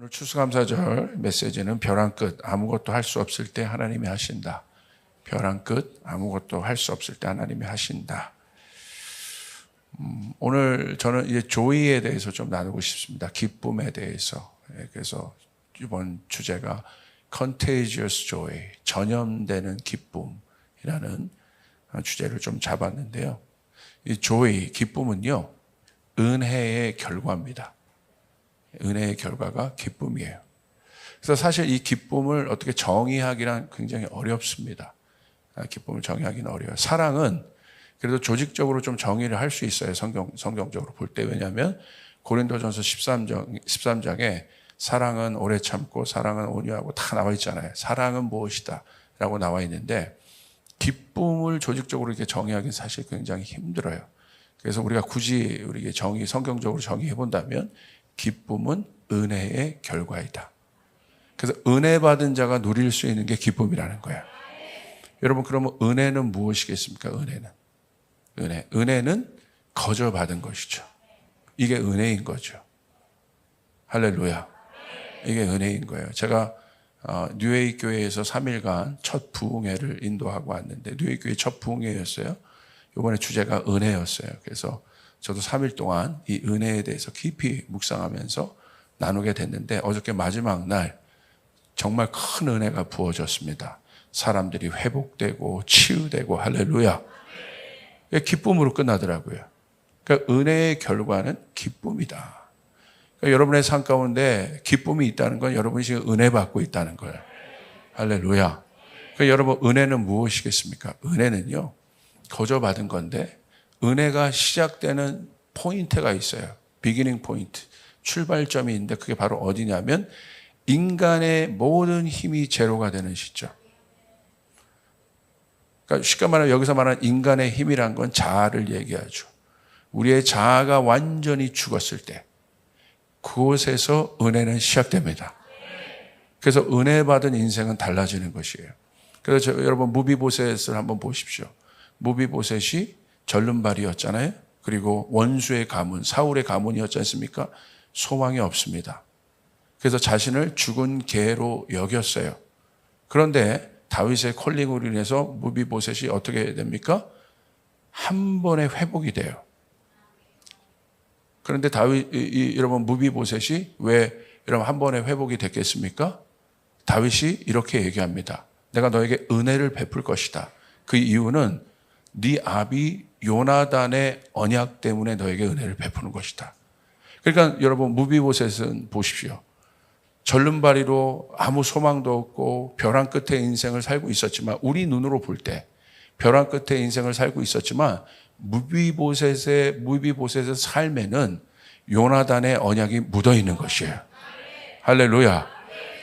오늘 추수감사절 메시지는 벼랑 끝 아무것도 할 수 없을 때 하나님이 하신다. 벼랑 끝 아무것도 할 수 없을 때 하나님이 하신다. 오늘 저는 이제 조이에 대해서 좀 나누고 싶습니다. 기쁨에 대해서. 그래서 이번 주제가 Contagious Joy, 전염되는 기쁨이라는 주제를 좀 잡았는데요. 이 joy, 기쁨은요, 은혜의 결과입니다. 은혜의 결과가 기쁨이에요. 그래서 사실 이 기쁨을 어떻게 정의하기란 굉장히 어렵습니다. 기쁨을 정의하기는 어려워요. 사랑은 그래도 조직적으로 좀 정의를 할 수 있어요. 성경적으로 볼 때. 왜냐하면 고린도전서 13장에 사랑은 오래 참고 사랑은 온유하고 다 나와 있잖아요. 사랑은 무엇이다 라고 나와 있는데 기쁨을 조직적으로 이렇게 정의하기는 사실 굉장히 힘들어요. 그래서 우리가 굳이 우리에게 성경적으로 정의해 본다면 기쁨은 은혜의 결과이다. 그래서 은혜 받은 자가 누릴 수 있는 게 기쁨이라는 거예요. 여러분, 그러면 은혜는 무엇이겠습니까? 은혜는 거저 받은 것이죠. 이게 은혜인 거죠. 할렐루야. 이게 은혜인 거예요. 제가 뉴에이 교회에서 3일간 첫 부흥회를 인도하고 왔는데 뉴에이 교회 첫 부흥회였어요. 이번에 주제가 은혜였어요. 그래서 저도 3일 동안 이 은혜에 대해서 깊이 묵상하면서 나누게 됐는데 어저께 마지막 날 정말 큰 은혜가 부어졌습니다. 사람들이 회복되고 치유되고 할렐루야. 기쁨으로 끝나더라고요. 그러니까 은혜의 결과는 기쁨이다. 그러니까 여러분의 삶 가운데 기쁨이 있다는 건 여러분이 지금 은혜 받고 있다는 거예요. 할렐루야. 그러니까 여러분, 은혜는 무엇이겠습니까? 은혜는요, 거저 받은 건데 은혜가 시작되는 포인트가 있어요. 비기닝 포인트, 출발점이 있는데 그게 바로 어디냐면 인간의 모든 힘이 제로가 되는 시점. 그러니까 쉽게 말하면 여기서 말하는 인간의 힘이란 건 자아를 얘기하죠. 우리의 자아가 완전히 죽었을 때 그곳에서 은혜는 시작됩니다. 그래서 은혜 받은 인생은 달라지는 것이에요. 그래서 여러분 무비보셋을 한번 보십시오. 무비보셋이 절름발이었잖아요. 그리고 원수의 가문, 사울의 가문이었지 않습니까? 소망이 없습니다. 그래서 자신을 죽은 개로 여겼어요. 그런데 다윗의 콜링으로 인해서 무비보셋이 어떻게 됩니까? 한 번에 회복이 돼요. 그런데 여러분 무비보셋이 왜 여러분 한 번에 회복이 됐겠습니까? 다윗이 이렇게 얘기합니다. 내가 너에게 은혜를 베풀 것이다. 그 이유는 네 아비 요나단의 언약 때문에 너에게 은혜를 베푸는 것이다. 그러니까 여러분 무비보셋은 보십시오. 절름발이로 아무 소망도 없고 벼랑 끝에 인생을 살고 있었지만 우리 눈으로 볼 때 벼랑 끝에 인생을 살고 있었지만 무비보셋의 삶에는 요나단의 언약이 묻어 있는 것이에요. 할렐루야.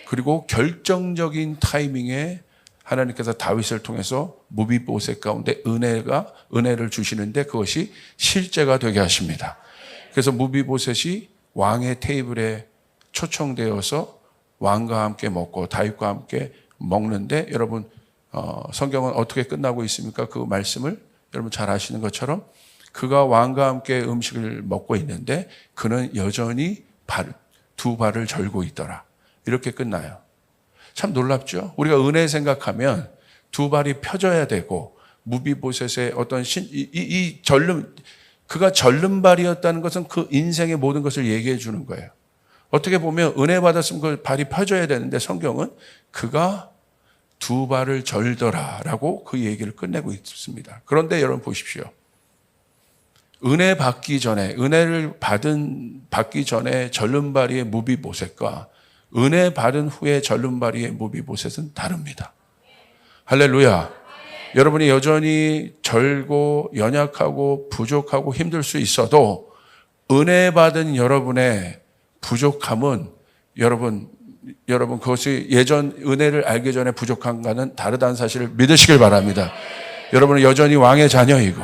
그리고 결정적인 타이밍에 하나님께서 다윗을 통해서 무비보셋 가운데 은혜를 주시는데 그것이 실제가 되게 하십니다. 그래서 무비보셋이 왕의 테이블에 초청되어서 왕과 함께 먹고 다윗과 함께 먹는데 여러분 성경은 어떻게 끝나고 있습니까? 그 말씀을 여러분 잘 아시는 것처럼 그가 왕과 함께 음식을 먹고 있는데 그는 여전히 두 발을 절고 있더라. 이렇게 끝나요. 참 놀랍죠? 우리가 은혜 생각하면 두 발이 펴져야 되고 무비보셋의 어떤 그가 절름발이었다는 것은 그 인생의 모든 것을 얘기해 주는 거예요. 어떻게 보면 은혜 받았으면 그 발이 펴져야 되는데 성경은 그가 두 발을 절더라라고 그 얘기를 끝내고 있습니다. 그런데 여러분 보십시오. 은혜를 받기 전에 절름발이의 무비보셋과 은혜 받은 후에 절름발이의 무비보셋은 다릅니다. 할렐루야. 여러분이 여전히 절고 연약하고 부족하고 힘들 수 있어도 은혜 받은 여러분의 부족함은 여러분 그것이 예전 은혜를 알기 전에 부족한가는 다르다는 사실을 믿으시길 바랍니다. 여러분은 여전히 왕의 자녀이고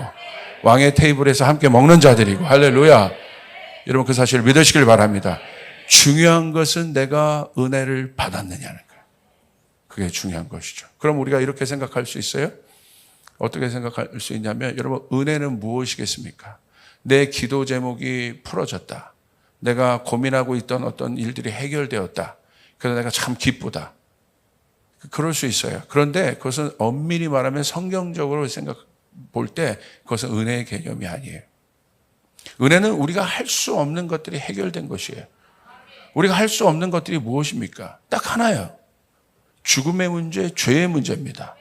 왕의 테이블에서 함께 먹는 자들이고 할렐루야. 여러분 그 사실을 믿으시길 바랍니다. 중요한 것은 내가 은혜를 받았느냐는 거예요. 그게 중요한 것이죠. 그럼 우리가 이렇게 생각할 수 있어요? 어떻게 생각할 수 있냐면 여러분 은혜는 무엇이겠습니까? 내 기도 제목이 풀어졌다. 내가 고민하고 있던 어떤 일들이 해결되었다. 그래서 내가 참 기쁘다. 그럴 수 있어요. 그런데 그것은 엄밀히 말하면 성경적으로 볼 때 그것은 은혜의 개념이 아니에요. 은혜는 우리가 할 수 없는 것들이 해결된 것이에요. 우리가 할 수 없는 것들이 무엇입니까? 딱 하나예요. 죽음의 문제, 죄의 문제입니다.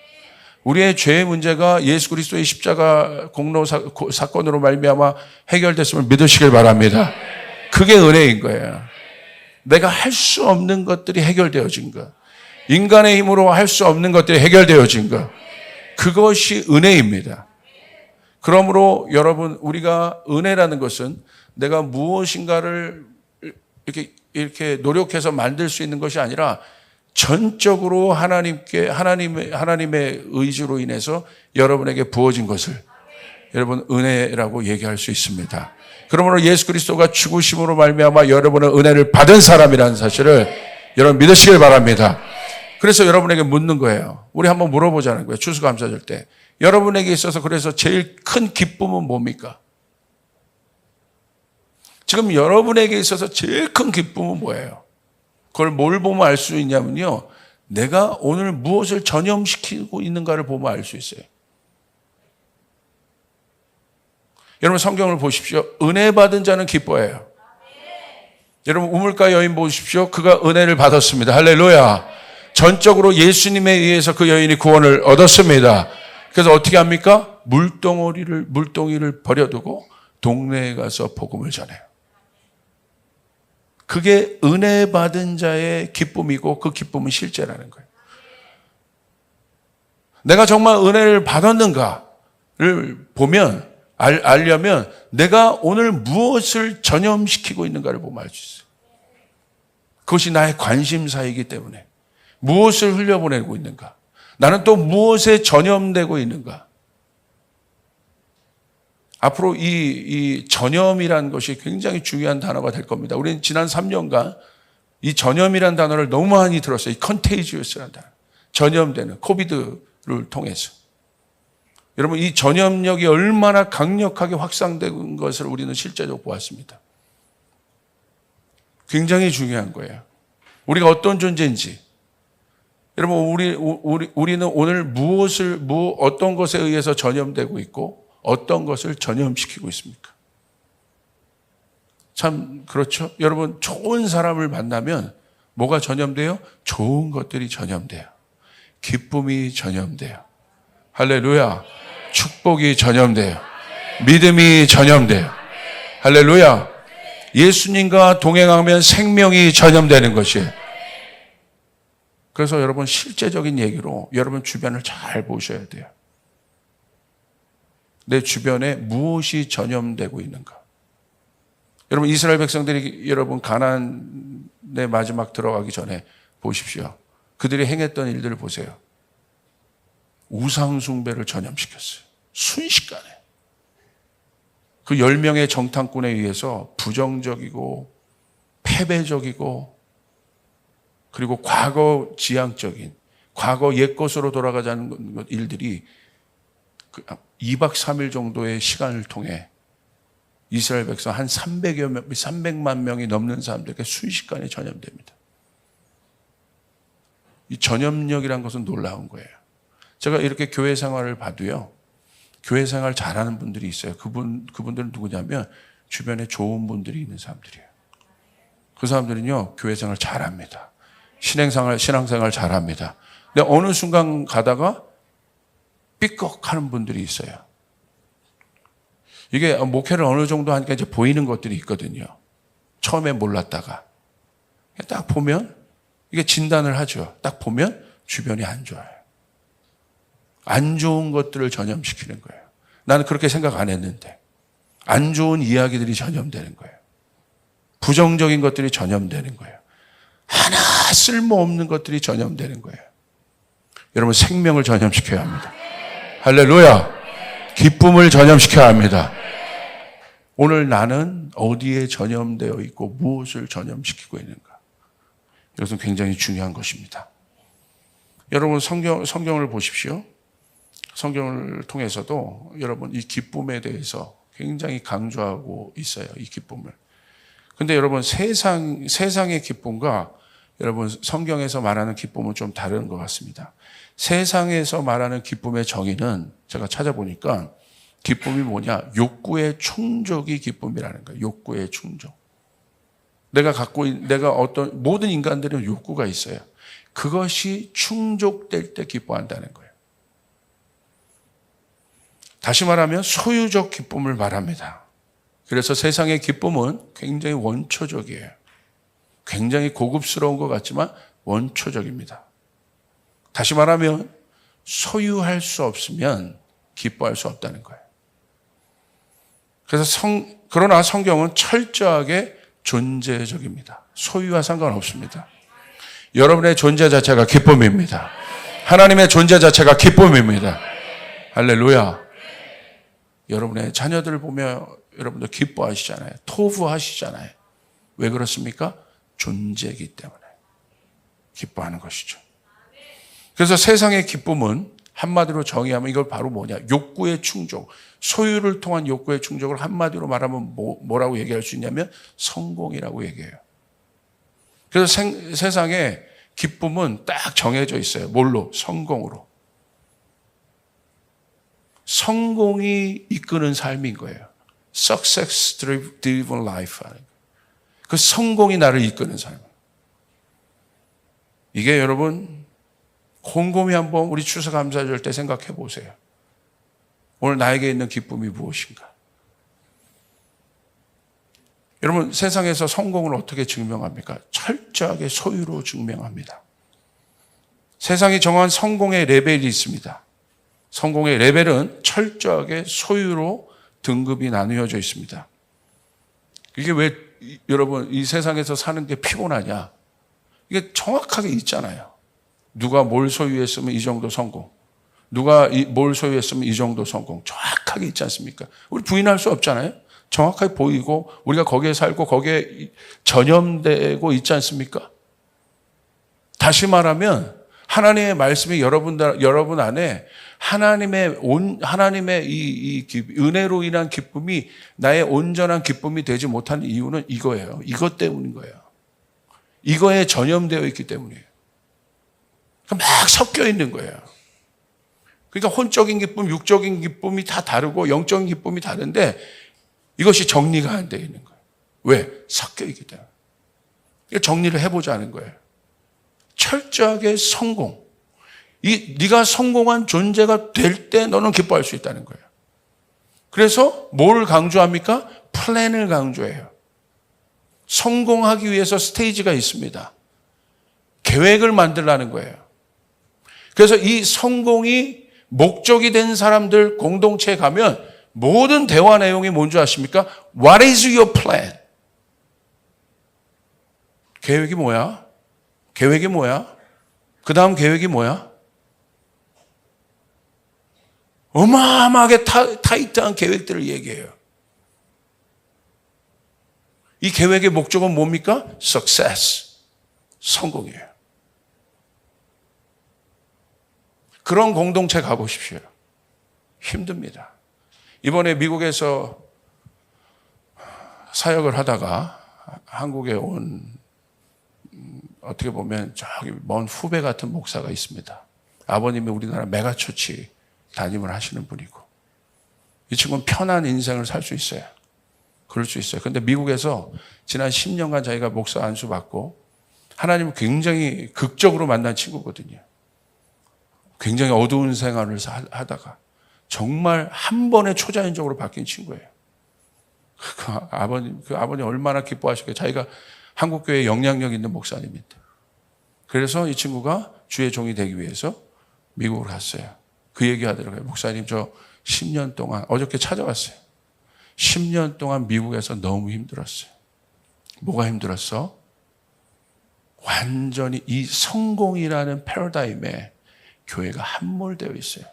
우리의 죄의 문제가 예수 그리스도의 십자가 공로 사건으로 말미암아 해결됐음을 믿으시길 바랍니다. 그게 은혜인 거예요. 내가 할 수 없는 것들이 해결되어진 것. 인간의 힘으로 할 수 없는 것들이 해결되어진 것. 그것이 은혜입니다. 그러므로 여러분, 우리가 은혜라는 것은 내가 무엇인가를 이렇게 노력해서 만들 수 있는 것이 아니라 전적으로 하나님의 의지로 인해서 여러분에게 부어진 것을 여러분 은혜라고 얘기할 수 있습니다. 그러므로 예수 그리스도가 죽으심으로 말미암아 여러분은 은혜를 받은 사람이라는 사실을 여러분 믿으시길 바랍니다. 그래서 여러분에게 묻는 거예요. 우리 한번 물어보자는 거예요. 추수감사절 때. 여러분에게 있어서 그래서 제일 큰 기쁨은 뭡니까? 지금 여러분에게 있어서 제일 큰 기쁨은 뭐예요? 그걸 뭘 보면 알 수 있냐면요. 내가 오늘 무엇을 전염시키고 있는가를 보면 알 수 있어요. 여러분 성경을 보십시오. 은혜 받은 자는 기뻐해요. 여러분 우물가 여인 보십시오. 그가 은혜를 받았습니다. 할렐루야. 전적으로 예수님에 의해서 그 여인이 구원을 얻었습니다. 그래서 어떻게 합니까? 물동이를 버려두고 동네에 가서 복음을 전해요. 그게 은혜 받은 자의 기쁨이고 그 기쁨은 실제라는 거예요. 내가 정말 은혜를 받았는가를 보면 알려면 내가 오늘 무엇을 전염시키고 있는가를 보면 알 수 있어요. 그것이 나의 관심사이기 때문에 무엇을 흘려보내고 있는가? 나는 또 무엇에 전염되고 있는가? 앞으로 이 전염이라는 것이 굉장히 중요한 단어가 될 겁니다. 우리는 지난 3년간 이 전염이라는 단어를 너무 많이 들었어요. 이 컨테이지어스라는 단어. 전염되는 코비드를 통해서. 여러분 이 전염력이 얼마나 강력하게 확산된 것을 우리는 실제적으로 보았습니다. 굉장히 중요한 거예요. 우리가 어떤 존재인지. 여러분 우리는 오늘 어떤 것에 의해서 전염되고 있고 어떤 것을 전염시키고 있습니까? 참 그렇죠. 여러분 좋은 사람을 만나면 뭐가 전염돼요? 좋은 것들이 전염돼요. 기쁨이 전염돼요. 할렐루야. 축복이 전염돼요. 믿음이 전염돼요. 할렐루야. 예수님과 동행하면 생명이 전염되는 것이에요. 그래서 여러분 실제적인 얘기로 여러분 주변을 잘 보셔야 돼요. 내 주변에 무엇이 전염되고 있는가? 여러분 이스라엘 백성들이 여러분 가나안의 마지막 들어가기 전에 보십시오. 그들이 행했던 일들을 보세요. 우상 숭배를 전염시켰어요. 순식간에. 그 10명의 정탐꾼에 의해서 부정적이고 패배적이고 그리고 과거 지향적인 과거 옛것으로 돌아가자는 일들이 2박 3일 정도의 시간을 통해 이스라엘 백성 한 300만 명이 넘는 사람들에게 순식간에 전염됩니다. 이 전염력이란 것은 놀라운 거예요. 제가 이렇게 교회 생활을 봐도요. 교회 생활 잘하는 분들이 있어요. 그분들은 누구냐면 주변에 좋은 분들이 있는 사람들이에요. 그 사람들은요. 교회 생활 잘합니다. 신앙생활 잘합니다. 근데 어느 순간 가다가 삐걱하는 분들이 있어요. 이게 목회를 어느 정도 하니까 이제 보이는 것들이 있거든요. 처음에 몰랐다가. 딱 보면 이게 진단을 하죠. 딱 보면 주변이 안 좋아요. 안 좋은 것들을 전염시키는 거예요. 나는 그렇게 생각 안 했는데. 안 좋은 이야기들이 전염되는 거예요. 부정적인 것들이 전염되는 거예요. 하나 쓸모없는 것들이 전염되는 거예요. 여러분 생명을 전염시켜야 합니다. 할렐루야. 기쁨을 전염시켜야 합니다. 오늘 나는 어디에 전염되어 있고 무엇을 전염시키고 있는가? 이것은 굉장히 중요한 것입니다. 여러분 성경을 보십시오. 성경을 통해서도 여러분 이 기쁨에 대해서 굉장히 강조하고 있어요. 이 기쁨을. 근데 여러분 세상의 기쁨과 여러분 성경에서 말하는 기쁨은 좀 다른 것 같습니다. 세상에서 말하는 기쁨의 정의는 제가 찾아보니까 기쁨이 뭐냐? 욕구의 충족이 기쁨이라는 거예요. 욕구의 충족. 내가 어떤 모든 인간들은 욕구가 있어요. 그것이 충족될 때 기뻐한다는 거예요. 다시 말하면 소유적 기쁨을 말합니다. 그래서 세상의 기쁨은 굉장히 원초적이에요. 굉장히 고급스러운 것 같지만 원초적입니다. 다시 말하면 소유할 수 없으면 기뻐할 수 없다는 거예요. 그래서 그러나 성경은 철저하게 존재적입니다. 소유와 상관없습니다. 여러분의 존재 자체가 기쁨입니다. 하나님의 존재 자체가 기쁨입니다. 할렐루야. 여러분의 자녀들을 보며 여러분들 기뻐하시잖아요. 토부하시잖아요. 왜 그렇습니까? 존재이기 때문에 기뻐하는 것이죠. 그래서 세상의 기쁨은 한마디로 정의하면 이걸 바로 뭐냐? 욕구의 충족, 소유를 통한 욕구의 충족을 한마디로 말하면 뭐라고 얘기할 수 있냐면 성공이라고 얘기해요. 그래서 세상에 기쁨은 딱 정해져 있어요. 뭘로? 성공으로. 성공이 이끄는 삶인 거예요. Success driven life. 그 성공이 나를 이끄는 삶. 이게 여러분 곰곰이 한번 우리 추수감사절 때 생각해 보세요. 오늘 나에게 있는 기쁨이 무엇인가? 여러분 세상에서 성공을 어떻게 증명합니까? 철저하게 소유로 증명합니다. 세상이 정한 성공의 레벨이 있습니다. 성공의 레벨은 철저하게 소유로 등급이 나누어져 있습니다. 이게 왜 여러분 이 세상에서 사는 게 피곤하냐? 이게 정확하게 있잖아요. 누가 뭘 소유했으면 이 정도 성공. 누가 뭘 소유했으면 이 정도 성공. 정확하게 있지 않습니까? 우리 부인할 수 없잖아요. 정확하게 보이고 우리가 거기에 살고 거기에 전염되고 있지 않습니까? 다시 말하면 하나님의 말씀이 여러분 안에 하나님의 이 은혜로 인한 기쁨이 나의 온전한 기쁨이 되지 못하는 이유는 이거예요. 이것 때문인 거예요. 이거에 전염되어 있기 때문이에요. 막 섞여 있는 거예요. 그러니까 혼적인 기쁨, 육적인 기쁨이 다 다르고 영적인 기쁨이 다른데 이것이 정리가 안 되어 있는 거예요. 왜? 섞여 있기 때문에. 정리를 해보자는 거예요. 철저하게 성공. 네가 성공한 존재가 될 때 너는 기뻐할 수 있다는 거예요. 그래서 뭘 강조합니까? 플랜을 강조해요. 성공하기 위해서 스테이지가 있습니다. 계획을 만들라는 거예요. 그래서 이 성공이 목적이 된 사람들 공동체에 가면 모든 대화 내용이 뭔지 아십니까? What is your plan? 계획이 뭐야? 계획이 뭐야? 그 다음 계획이 뭐야? 어마어마하게 타이트한 계획들을 얘기해요. 이 계획의 목적은 뭡니까? Success. 성공이에요. 그런 공동체 가보십시오. 힘듭니다. 이번에 미국에서 사역을 하다가 한국에 온 어떻게 보면 저기 먼 후배 같은 목사가 있습니다. 아버님이 우리나라 메가처치 담임을 하시는 분이고 이 친구는 편한 인생을 살 수 있어요. 그럴 수 있어요. 그런데 미국에서 지난 10년간 자기가 목사 안수 받고 하나님을 굉장히 극적으로 만난 친구거든요. 굉장히 어두운 생활을 하다가 정말 한 번에 초자연적으로 바뀐 친구예요. 그 아버님 얼마나 기뻐하실까요? 자기가 한국교회에 영향력 있는 목사님인데. 그래서 이 친구가 주의 종이 되기 위해서 미국으로 갔어요. 그 얘기 하더라고요. 목사님 저 10년 동안 어저께 찾아왔어요. 10년 동안 미국에서 너무 힘들었어요. 뭐가 힘들었어? 완전히 이 성공이라는 패러다임에 교회가 함몰되어 있어요.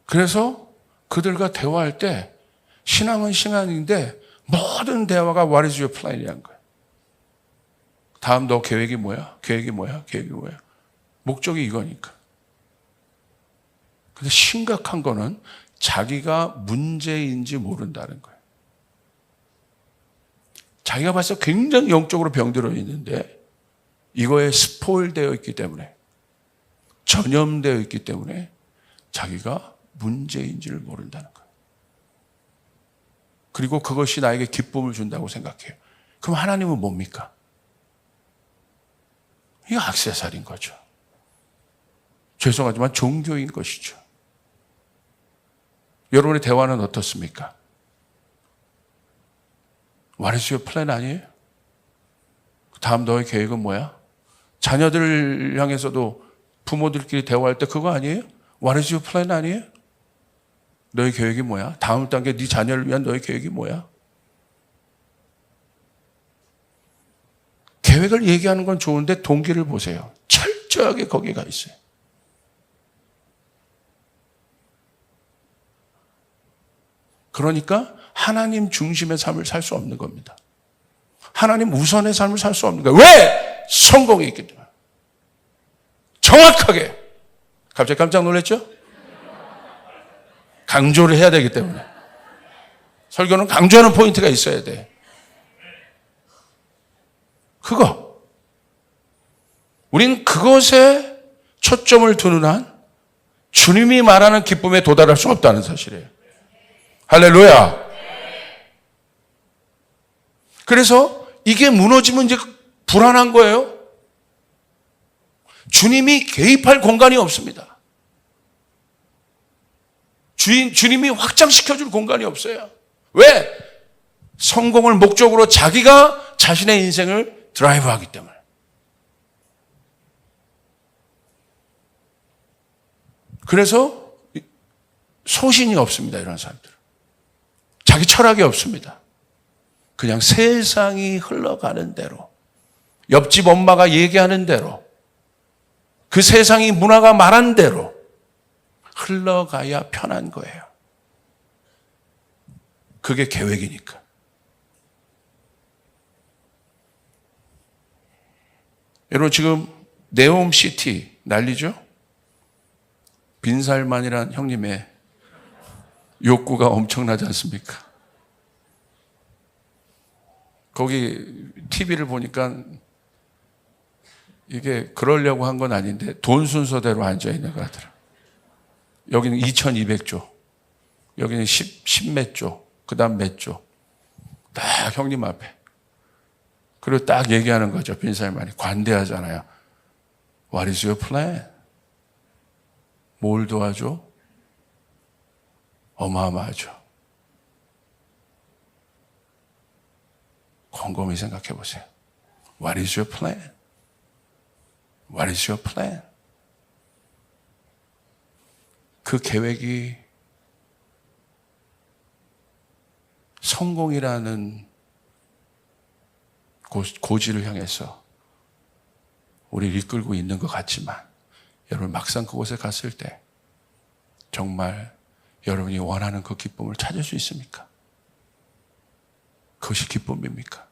그래서 그들과 대화할 때 신앙은 신앙인데 모든 대화가 What is your plan이라는 거예요. 다음 너 계획이 뭐야? 계획이 뭐야? 계획이 뭐야? 목적이 이거니까. 근데 심각한 거는 자기가 문제인지 모른다는 거예요. 자기가 봐서 굉장히 영적으로 병들어 있는데 이거에 스포일되어 있기 때문에, 전염되어 있기 때문에 자기가 문제인지를 모른다는 거예요. 그리고 그것이 나에게 기쁨을 준다고 생각해요. 그럼 하나님은 뭡니까? 이거 액세서리인 거죠. 죄송하지만 종교인 것이죠. 여러분의 대화는 어떻습니까? What is your plan 아니에요? 다음 너의 계획은 뭐야? 자녀들 향해서도 부모들끼리 대화할 때 그거 아니에요? What is your plan 아니에요? 너의 계획이 뭐야? 다음 단계 네 자녀를 위한 너의 계획이 뭐야? 계획을 얘기하는 건 좋은데 동기를 보세요. 철저하게 거기에 가 있어요. 그러니까 하나님 중심의 삶을 살 수 없는 겁니다. 하나님 우선의 삶을 살 수 없는 거예요. 왜? 성공이 있기 때문에. 정확하게. 갑자기 깜짝 놀랐죠? 강조를 해야 되기 때문에. 설교는 강조하는 포인트가 있어야 돼. 그거. 우린 그것에 초점을 두는 한 주님이 말하는 기쁨에 도달할 수 없다는 사실이에요. 할렐루야. 그래서 이게 무너지면 이제 불안한 거예요. 주님이 개입할 공간이 없습니다. 주님이 확장시켜줄 공간이 없어요. 왜? 성공을 목적으로 자기가 자신의 인생을 드라이브하기 때문에. 그래서 소신이 없습니다. 이런 사람들은. 자기 철학이 없습니다. 그냥 세상이 흘러가는 대로, 옆집 엄마가 얘기하는 대로, 그 세상이 문화가 말한 대로 흘러가야 편한 거예요. 그게 계획이니까. 여러분 지금 네옴시티 난리죠? 빈살만이란 형님의 욕구가 엄청나지 않습니까? 거기 TV를 보니까 이게 그러려고 한 건 아닌데 돈 순서대로 앉아있는 것 같더라고요. 여기는 2200조, 여기는 10 몇 조, 그 다음 몇 조. 딱 형님 앞에. 그리고 딱 얘기하는 거죠. 빈살만이. 관대하잖아요. What is your plan? 뭘 도와줘? 어마어마하죠. 곰곰이 생각해 보세요. What is your plan? What is your plan? 그 계획이 성공이라는 고지를 향해서 우리를 이끌고 있는 것 같지만 여러분 막상 그곳에 갔을 때 정말 여러분이 원하는 그 기쁨을 찾을 수 있습니까? 그것이 기쁨입니까?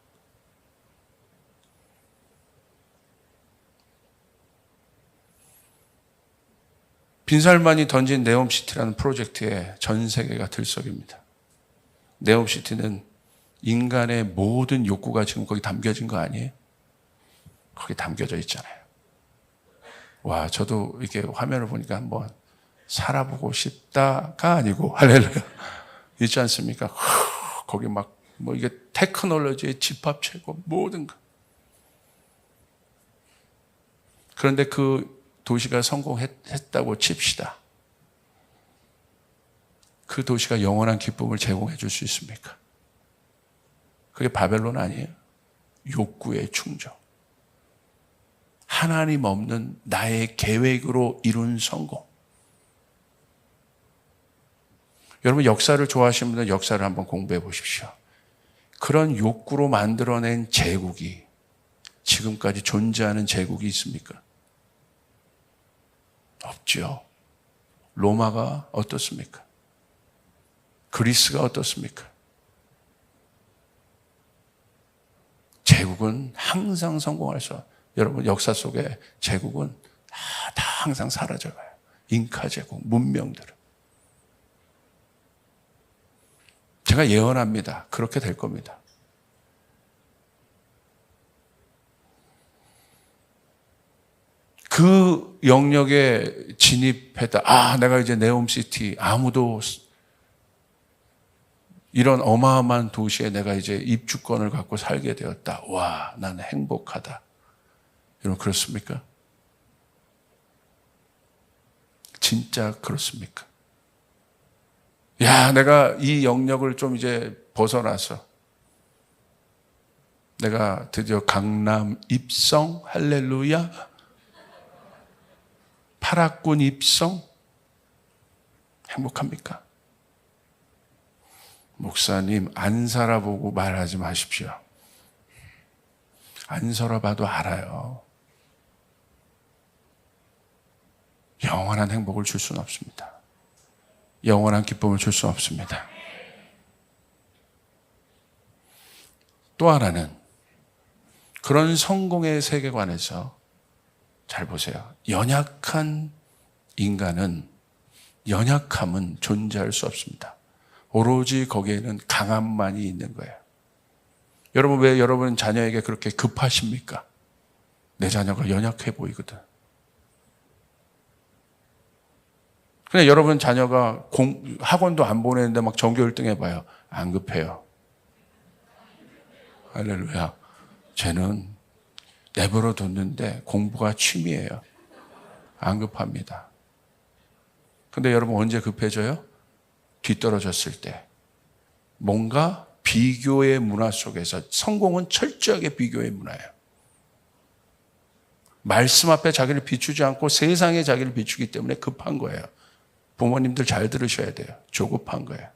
빈살만이 던진 네옴시티라는 프로젝트에 전 세계가 들썩입니다. 네옴시티는 인간의 모든 욕구가 지금 거기 담겨진 거 아니에요? 거기 담겨져 있잖아요. 와, 저도 이렇게 화면을 보니까 한번 살아보고 싶다가 아니고, 할렐루야. 있지 않습니까? 거기 막, 이게 테크놀로지의 집합체고, 모든 거. 그런데 그 도시가 성공했다고 칩시다. 그 도시가 영원한 기쁨을 제공해 줄 수 있습니까? 그게 바벨론 아니에요? 욕구의 충족. 하나님 없는 나의 계획으로 이룬 성공. 여러분 역사를 좋아하시는 분들은 역사를 한번 공부해 보십시오. 그런 욕구로 만들어낸 제국이 지금까지 존재하는 제국이 있습니까? 없죠. 로마가 어떻습니까? 그리스가 어떻습니까? 제국은 항상 성공할 수 없어요. 여러분 역사 속에 제국은 다 항상 사라져가요. 잉카 제국, 문명들은. 제가 예언합니다. 그렇게 될 겁니다. 그 영역에 진입했다. 내가 이제 네옴시티, 아무도 이런 어마어마한 도시에 내가 이제 입주권을 갖고 살게 되었다. 와, 나는 행복하다. 여러분, 그렇습니까? 진짜 그렇습니까? 야, 내가 이 영역을 좀 이제 벗어나서 내가 드디어 강남 입성, 할렐루야, 파라군 입성, 행복합니까? 목사님, 안 살아보고 말하지 마십시오. 안 살아봐도 알아요. 영원한 행복을 줄 수는 없습니다. 영원한 기쁨을 줄 수는 없습니다. 또 하나는 그런 성공의 세계관에서 잘 보세요. 연약한 인간은, 연약함은 존재할 수 없습니다. 오로지 거기에는 강함만이 있는 거예요. 여러분, 왜 여러분 자녀에게 그렇게 급하십니까? 내 자녀가 연약해 보이거든. 근데 여러분 자녀가 학원도 안 보내는데 막 전교 1등 해봐요. 안 급해요. 할렐루야. 쟤는 내버려 뒀는데 공부가 취미예요. 안 급합니다. 근데 여러분 언제 급해져요? 뒤떨어졌을 때. 뭔가 비교의 문화 속에서, 성공은 철저하게 비교의 문화예요. 말씀 앞에 자기를 비추지 않고 세상에 자기를 비추기 때문에 급한 거예요. 부모님들 잘 들으셔야 돼요. 조급한 거예요.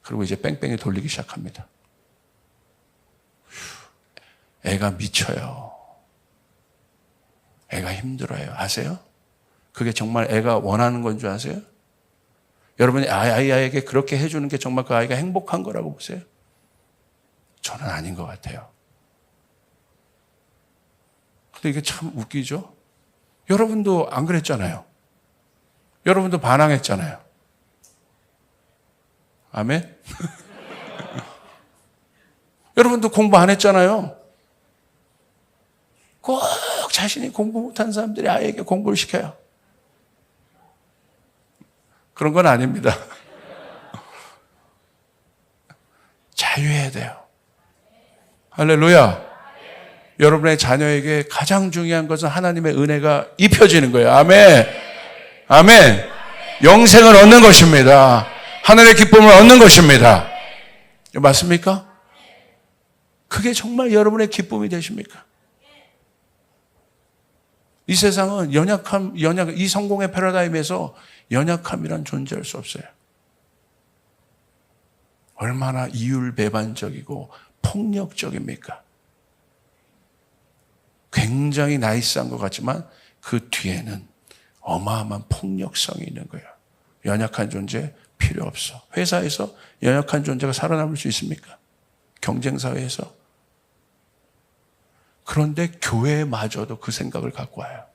그리고 이제 뺑뺑이 돌리기 시작합니다. 애가 미쳐요. 애가 힘들어요. 아세요? 그게 정말 애가 원하는 건 줄 아세요? 여러분이 아이에게 그렇게 해주는 게 정말 그 아이가 행복한 거라고 보세요? 저는 아닌 것 같아요. 근데 이게 참 웃기죠? 여러분도 안 그랬잖아요. 여러분도 반항했잖아요. 아멘? 여러분도 공부 안 했잖아요. 꼭 자신이 공부 못한 사람들이 아이에게 공부를 시켜요. 그런 건 아닙니다. 자유해야 돼요. 할렐루야. 여러분의 자녀에게 가장 중요한 것은 하나님의 은혜가 입혀지는 거예요. 아멘. 아멘. 영생을 얻는 것입니다. 하늘의 기쁨을 얻는 것입니다. 맞습니까? 그게 정말 여러분의 기쁨이 되십니까? 이 세상은 이 성공의 패러다임에서 연약함이란 존재할 수 없어요. 얼마나 이율배반적이고 폭력적입니까? 굉장히 나이스한 것 같지만 그 뒤에는 어마어마한 폭력성이 있는 거예요. 연약한 존재 필요 없어. 회사에서 연약한 존재가 살아남을 수 있습니까? 경쟁사회에서. 그런데 교회마저도 그 생각을 갖고 와요.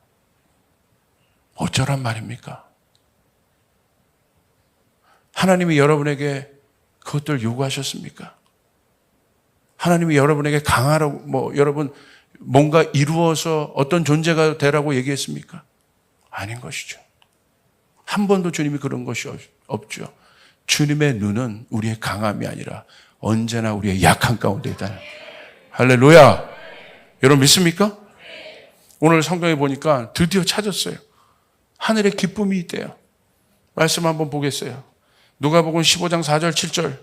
어쩌란 말입니까? 하나님이 여러분에게 그것들 요구하셨습니까? 하나님이 여러분에게 강하라고, 여러분 뭔가 이루어서 어떤 존재가 되라고 얘기했습니까? 아닌 것이죠. 한 번도 주님이 그런 것이 없죠. 주님의 눈은 우리의 강함이 아니라 언제나 우리의 약한 가운데 있다는. 할렐루야. 여러분 믿습니까? 오늘 성경에 보니까 드디어 찾았어요. 하늘의 기쁨이 있대요. 말씀 한번 보겠어요. 누가복음 15장 4절 7절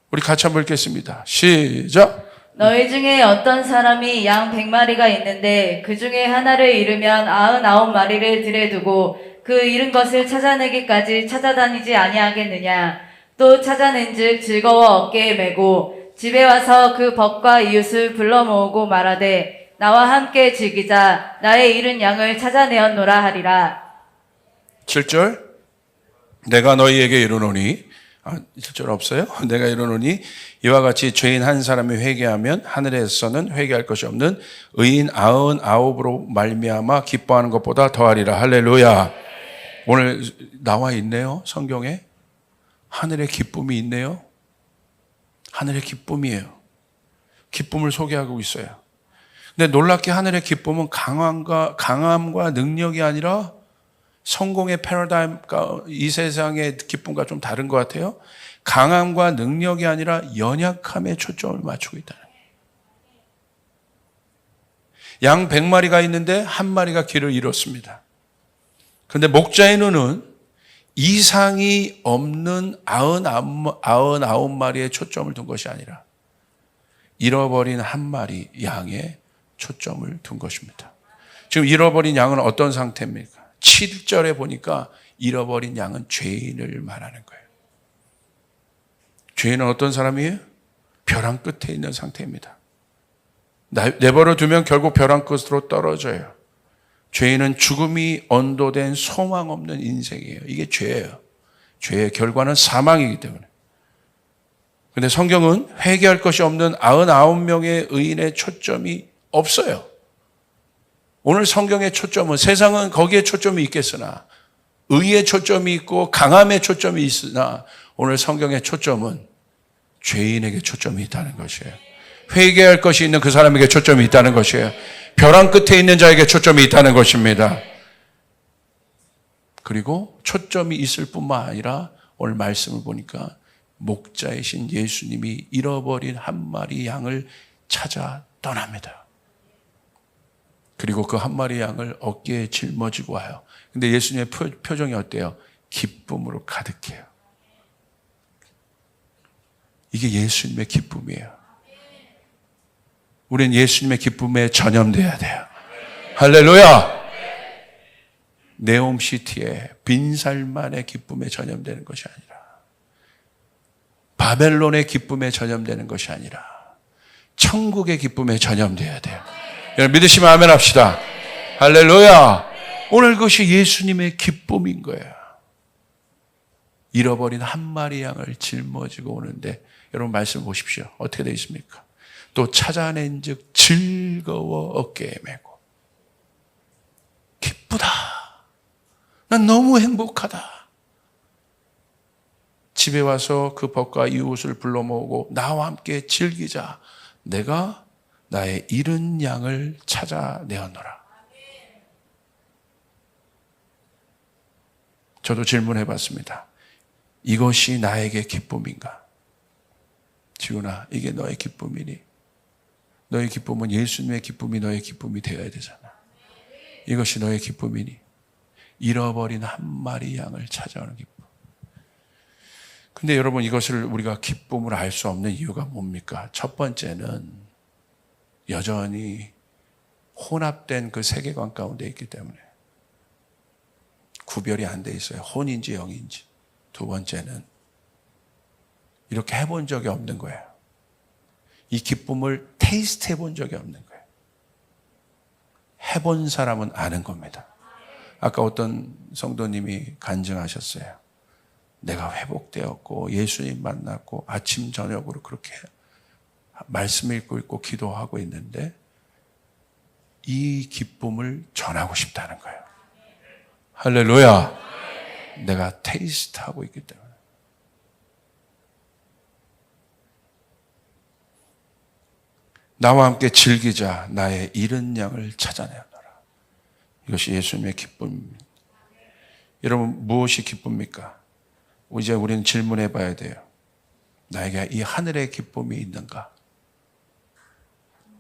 우리 같이 한번 읽겠습니다. 시작. 너희 중에 어떤 사람이 양 100마리가 있는데 그 중에 하나를 잃으면 99마리를 들에 두고 그 잃은 것을 찾아내기까지 찾아다니지 아니하겠느냐. 또 찾아낸즉 즐거워 어깨에 메고 집에 와서 그 벗과 이웃을 불러 모으고 말하되 나와 함께 즐기자. 나의 잃은 양을 찾아내었노라 하리라. 7절. 내가 너희에게 이르노니 7절 없어요? 내가 이르노니 이와 같이 죄인 한 사람이 회개하면 하늘에서는 회개할 것이 없는 의인 99으로 말미암아 기뻐하는 것보다 더하리라. 할렐루야. 오늘 나와 있네요. 성경에 하늘의 기쁨이 있네요. 하늘의 기쁨이에요. 기쁨을 소개하고 있어요. 근데 놀랍게 하늘의 기쁨은 강함과 능력이 아니라 성공의 패러다임과 이 세상의 기쁨과 좀 다른 것 같아요. 강함과 능력이 아니라 연약함에 초점을 맞추고 있다는 거예요. 양 100마리가 있는데 한 마리가 길을 잃었습니다. 그런데 목자의 눈은 이상이 없는 99마리에 초점을 둔 것이 아니라 잃어버린 한 마리 양에 초점을 둔 것입니다. 지금 잃어버린 양은 어떤 상태입니까? 7절에 보니까 잃어버린 양은 죄인을 말하는 거예요. 죄인은 어떤 사람이에요? 벼랑 끝에 있는 상태입니다. 내버려 두면 결국 벼랑 끝으로 떨어져요. 죄인은 죽음이 언도된 소망 없는 인생이에요. 이게 죄예요. 죄의 결과는 사망이기 때문에. 그런데 성경은 회개할 것이 없는 99명의 의인의 초점이 없어요. 오늘 성경의 초점은, 세상은 거기에 초점이 있겠으나 의의 초점이 있고 강함의 초점이 있으나 오늘 성경의 초점은 죄인에게 초점이 있다는 것이에요. 회개할 것이 있는 그 사람에게 초점이 있다는 것이에요. 벼랑 끝에 있는 자에게 초점이 있다는 것입니다. 그리고 초점이 있을 뿐만 아니라 오늘 말씀을 보니까 목자이신 예수님이 잃어버린 한 마리 양을 찾아 떠납니다. 그리고 그 한 마리 양을 어깨에 짊어지고 와요. 근데 예수님의 표정이 어때요? 기쁨으로 가득해요. 이게 예수님의 기쁨이에요. 우리는 예수님의 기쁨에 전염돼야 돼요. 할렐루야! 네옴시티의 빈살만의 기쁨에 전염되는 것이 아니라, 바벨론의 기쁨에 전염되는 것이 아니라 천국의 기쁨에 전염돼야 돼요. 여러분 믿으시면 아멘 합시다. 할렐루야! 오늘 그것이 예수님의 기쁨인 거예요. 잃어버린 한 마리 양을 짊어지고 오는데, 여러분 말씀 보십시오. 어떻게 되어 있습니까? 또 찾아낸 즉 즐거워 어깨에 메고. 기쁘다. 난 너무 행복하다. 집에 와서 그 벗과 이웃을 불러 모으고 나와 함께 즐기자. 내가 나의 잃은 양을 찾아내었노라. 저도 질문해 봤습니다. 이것이 나에게 기쁨인가? 지훈아, 이게 너의 기쁨이니? 너의 기쁨은 예수님의 기쁨이 너의 기쁨이 되어야 되잖아. 이것이 너의 기쁨이니? 잃어버린 한 마리 양을 찾아오는 기쁨. 근데 여러분, 이것을 우리가 기쁨으로 알 수 없는 이유가 뭡니까? 첫 번째는 여전히 혼합된 그 세계관 가운데 있기 때문에 구별이 안 돼 있어요. 혼인지 영인지. 두 번째는 이렇게 해본 적이 없는 거예요. 이 기쁨을 테이스트 해본 적이 없는 거예요. 해본 사람은 아는 겁니다. 아까 어떤 성도님이 간증하셨어요. 내가 회복되었고 예수님 만났고 아침 저녁으로 그렇게 말씀 읽고 있고 기도하고 있는데 이 기쁨을 전하고 싶다는 거예요. 할렐루야. 내가 테이스트하고 있기 때문에. 나와 함께 즐기자. 나의 잃은 양을 찾아내어라. 이것이 예수님의 기쁨입니다. 여러분, 무엇이 기쁩니까? 이제 우리는 질문해 봐야 돼요. 나에게 이 하늘의 기쁨이 있는가?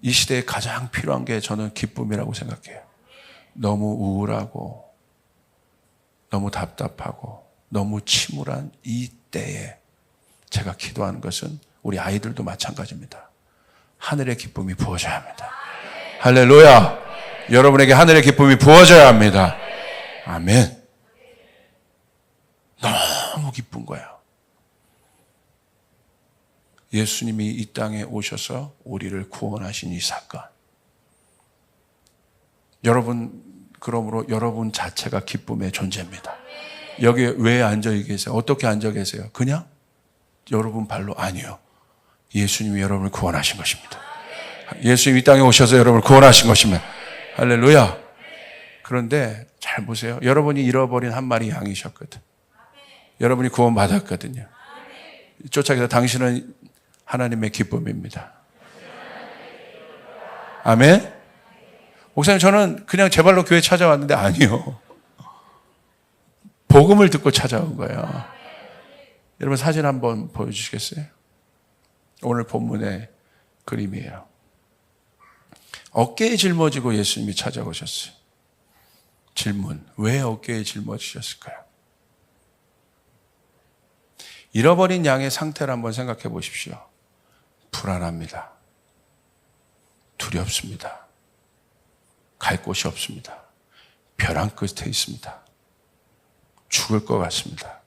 이 시대에 가장 필요한 게 저는 기쁨이라고 생각해요. 너무 우울하고 너무 답답하고 너무 침울한 이 때에 제가 기도하는 것은 우리 아이들도 마찬가지입니다. 하늘의 기쁨이 부어져야 합니다. 할렐루야! 여러분에게 하늘의 기쁨이 부어져야 합니다. 아멘. 너무 기쁜 거예요. 예수님이 이 땅에 오셔서 우리를 구원하신 이 사건. 여러분, 그러므로 여러분 자체가 기쁨의 존재입니다. 여기에 왜 앉아 계세요? 어떻게 앉아 계세요? 그냥 여러분 발로? 아니요. 예수님이 여러분을 구원하신 것입니다. 예수님이 이 땅에 오셔서 여러분을 구원하신 것입니다. 할렐루야. 그런데 잘 보세요. 여러분이 잃어버린 한 마리 양이셨거든. 여러분이 구원받았거든요. 쫓아가서 당신은 하나님의 기쁨입니다. 아멘? 목사님, 저는 그냥 제 발로 교회 찾아왔는데 아니요. 복음을 듣고 찾아온 거예요. 여러분 사진 한번 보여주시겠어요? 오늘 본문의 그림이에요. 어깨에 짊어지고 예수님이 찾아오셨어요. 질문, 왜 어깨에 짊어지셨을까요? 잃어버린 양의 상태를 한번 생각해 보십시오. 불안합니다. 두렵습니다. 갈 곳이 없습니다. 벼랑 끝에 있습니다. 죽을 것 같습니다.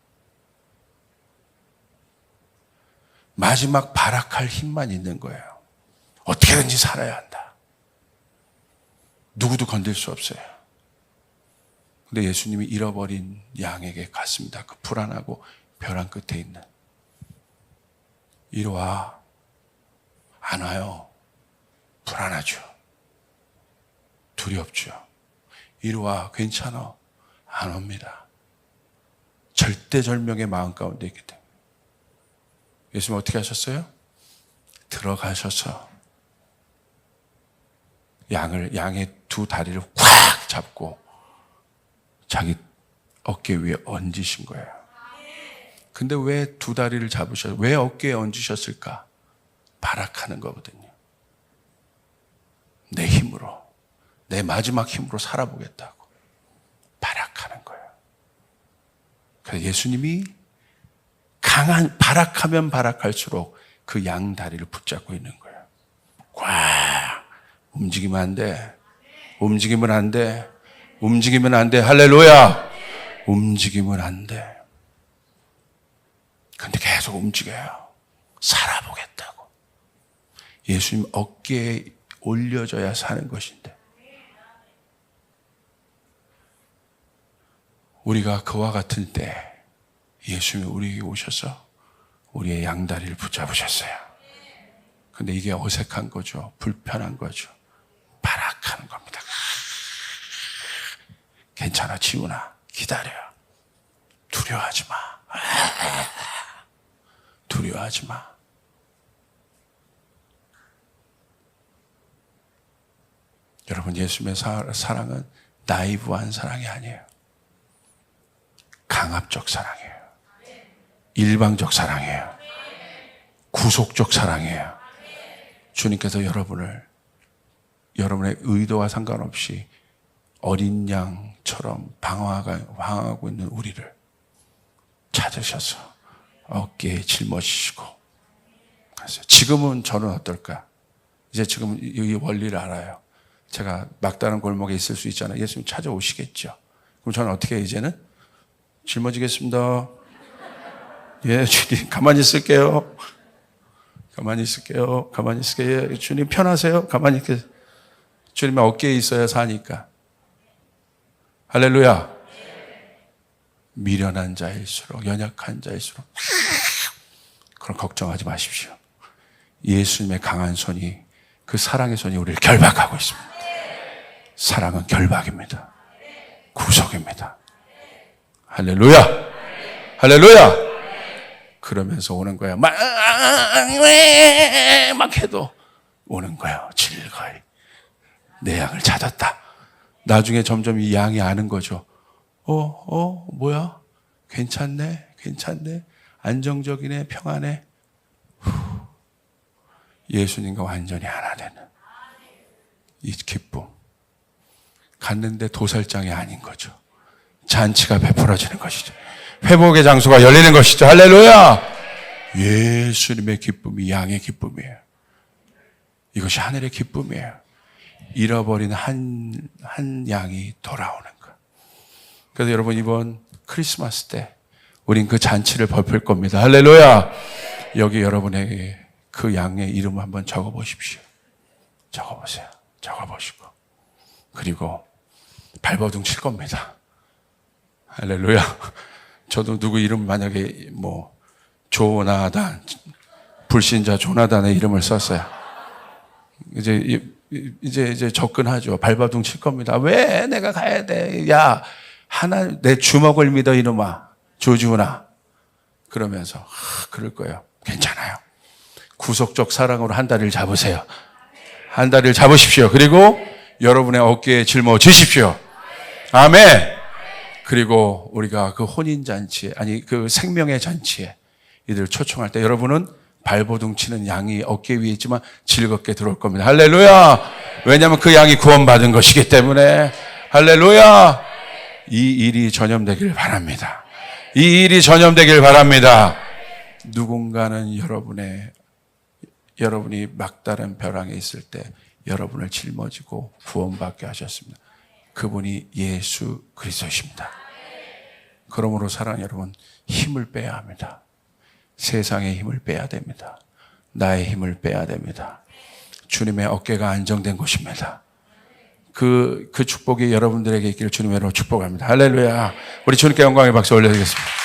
마지막 발악할 힘만 있는 거예요. 어떻게든지 살아야 한다. 누구도 건들 수 없어요. 근데 예수님이 잃어버린 양에게 갔습니다. 그 불안하고 벼랑 끝에 있는. 이리 와. 안 와요. 불안하죠. 두렵죠. 이리 와. 괜찮아. 안 옵니다. 절대절명의 마음 가운데 있기 때문에. 예수님 어떻게 하셨어요? 들어가셔서 양의 두 다리를 꽉 잡고 자기 어깨 위에 얹으신 거예요. 근데 왜 두 다리를 잡으셨어요? 왜 어깨에 얹으셨을까? 발악하는 거거든요. 내 힘으로, 내 마지막 힘으로 살아보겠다고 발악하는 거예요. 그래서 예수님이 발악하면 발악할수록 그 양 다리를 붙잡고 있는 거예요. 꽉! 움직이면 안 돼. 움직이면 안 돼. 움직이면 안 돼. 할렐루야! 움직이면 안 돼. 근데 계속 움직여요. 살아보겠다고. 예수님 어깨에 올려져야 사는 것인데. 우리가 그와 같은 때 예수님이 우리에게 오셔서 우리의 양다리를 붙잡으셨어요. 근데 이게 어색한 거죠. 불편한 거죠. 발악하는 겁니다. 괜찮아, 지훈아. 기다려. 두려워하지 마. 두려워하지 마. 여러분, 예수님의 사랑은 나이브한 사랑이 아니에요. 강압적 사랑이에요. 일방적 사랑이에요. 구속적 사랑이에요. 주님께서 여러분의 의도와 상관없이 어린 양처럼 방황하고 있는 우리를 찾으셔서 어깨에 짊어지시고. 지금은 저는 어떨까? 이제 지금 이 원리를 알아요. 제가 막다른 골목에 있을 수 있잖아요. 예수님 찾아오시겠죠. 그럼 저는 어떻게 해요, 이제는? 짊어지겠습니다. 예, 주님, 가만히 있을게요. 가만히 있을게요. 가만히 있을게요. 예, 주님, 편하세요. 가만히 있게. 주님의 어깨에 있어야 사니까. 할렐루야. 미련한 자일수록, 연약한 자일수록. 그럼 걱정하지 마십시오. 예수님의 강한 손이, 그 사랑의 손이 우리를 결박하고 있습니다. 사랑은 결박입니다. 구속입니다. 할렐루야. 할렐루야. 그러면서 오는 거야. 막 해도 오는 거예요. 즐거이. 내 양을 찾았다. 나중에 점점 이 양이 아는 거죠. 뭐야? 괜찮네? 안정적이네? 평안해? 예수님과 완전히 하나 되는 이 기쁨. 갔는데 도살장이 아닌 거죠. 잔치가 베풀어지는 것이죠. 회복의 장소가 열리는 것이죠. 할렐루야! 예수님의 기쁨이 양의 기쁨이에요. 이것이 하늘의 기쁨이에요. 잃어버린 한 양이 돌아오는 것. 그래서 여러분, 이번 크리스마스 때 우린 그 잔치를 베풀 겁니다. 할렐루야! 여기 여러분에게 그 양의 이름을 한번 적어보십시오. 적어보세요. 적어보시고. 그리고 발버둥 칠 겁니다. 할렐루야. 저도 누구 이름 만약에 조나단, 불신자 조나단의 이름을 썼어요. 이제 접근하죠. 발버둥 칠 겁니다. 왜 내가 가야 돼? 야, 내 주먹을 믿어, 이놈아. 조지훈아. 그러면서, 그럴 거예요. 괜찮아요. 구속적 사랑으로 한 다리를 잡으세요. 한 다리를 잡으십시오. 그리고 여러분의 어깨에 짊어지십시오. 아멘. 그리고 우리가 그 혼인잔치에, 아니 그 생명의 잔치에 이들 초청할 때 여러분은 발버둥 치는 양이 어깨 위에 있지만 즐겁게 들어올 겁니다. 할렐루야. 왜냐하면 그 양이 구원받은 것이기 때문에. 할렐루야. 이 일이 전염되길 바랍니다. 이 일이 전염되길 바랍니다. 누군가는 여러분이 막다른 벼랑에 있을 때 여러분을 짊어지고 구원받게 하셨습니다. 그분이 예수 그리스도십니다. 그러므로 사랑하는 여러분, 힘을 빼야 합니다. 세상의 힘을 빼야 됩니다. 나의 힘을 빼야 됩니다. 주님의 어깨가 안정된 곳입니다. 그 축복이 여러분들에게 있기를 주님으로 축복합니다. 할렐루야. 우리 주님께 영광의 박수 올려드리겠습니다.